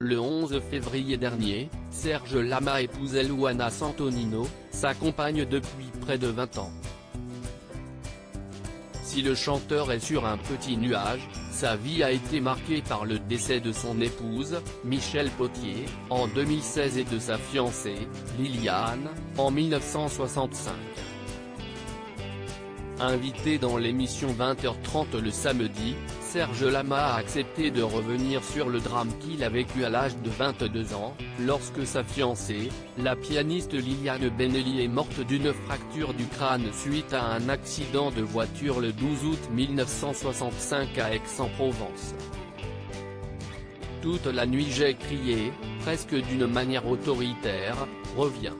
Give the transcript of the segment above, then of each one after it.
Le 11 février dernier, Serge Lama épousait Luana Santonino, sa compagne depuis près de 20 ans. Si le chanteur est sur un petit nuage, sa vie a été marquée par le décès de son épouse, Michel Potier, en 2016 et de sa fiancée, Liliane, en 1965. Invité dans l'émission 20h30 le samedi, Serge Lama a accepté de revenir sur le drame qu'il a vécu à l'âge de 22 ans, lorsque sa fiancée, la pianiste Liliane Benelli est morte d'une fracture du crâne suite à un accident de voiture le 12 août 1965 à Aix-en-Provence. Toute la nuit j'ai crié, presque d'une manière autoritaire, « Reviens.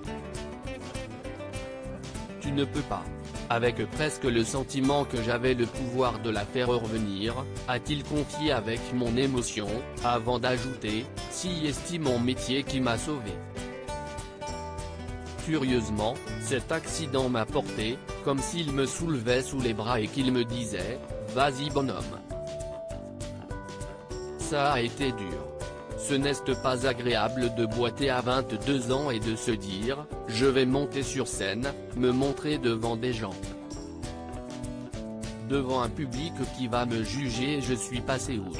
Tu ne peux pas ». Avec presque le sentiment que j'avais le pouvoir de la faire revenir, a-t-il confié avec mon émotion, avant d'ajouter, si est mon métier qui m'a sauvé. Curieusement, cet accident m'a porté, comme s'il me soulevait sous les bras et qu'il me disait, vas-y bonhomme. Ça a été dur. Ce n'est pas agréable de boiter à 22 ans et de se dire, je vais monter sur scène, me montrer devant des gens. Devant un public qui va me juger et je suis passé outre.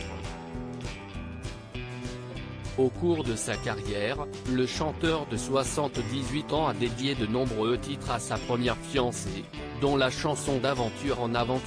Au cours de sa carrière, le chanteur de 78 ans a dédié de nombreux titres à sa première fiancée, dont la chanson d'Aventure en aventure.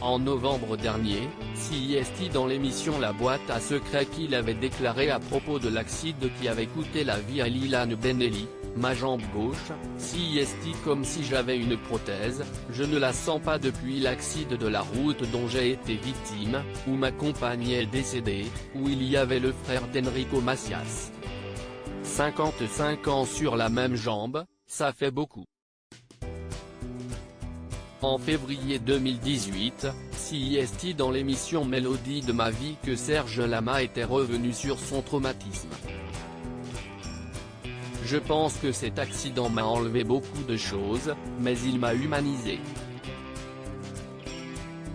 En novembre dernier, CIST dans l'émission La Boîte à Secrets qu'il avait déclaré à propos de l'accident qui avait coûté la vie à Liliane Benelli, ma jambe gauche, CIST comme si j'avais une prothèse, je ne la sens pas depuis l'accident de la route dont j'ai été victime, où ma compagne est décédée, où il y avait le frère d'Enrico Macias. 55 ans sur la même jambe, ça fait beaucoup. En février 2018, CIST dans l'émission Mélodie de ma vie que Serge Lama était revenu sur son traumatisme. Je pense que cet accident m'a enlevé beaucoup de choses, mais il m'a humanisé.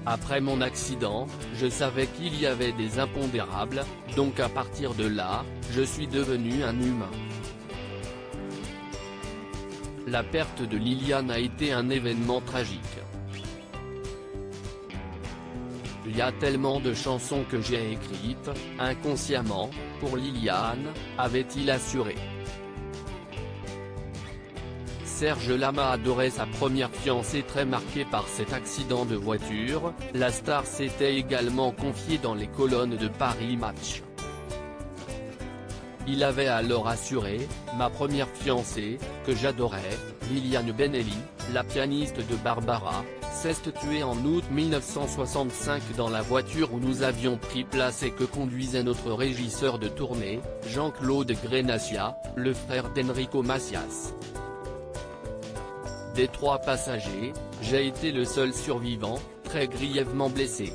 Après mon accident, je savais qu'il y avait des impondérables, donc à partir de là, je suis devenu un humain. La perte de Liliane a été un événement tragique. Il y a tellement de chansons que j'ai écrites, inconsciemment, pour Liliane, avait-il assuré. Serge Lama adorait sa première fiancée très marquée par cet accident de voiture, la star s'était également confiée dans les colonnes de Paris Match. Il avait alors assuré, ma première fiancée, que j'adorais, Liliane Benelli, la pianiste de Barbara, s'est tuée en août 1965 dans la voiture où nous avions pris place et que conduisait notre régisseur de tournée, Jean-Claude Grenassia, le frère d'Enrico Macias. Des 3 passagers, j'ai été le seul survivant, très grièvement blessé.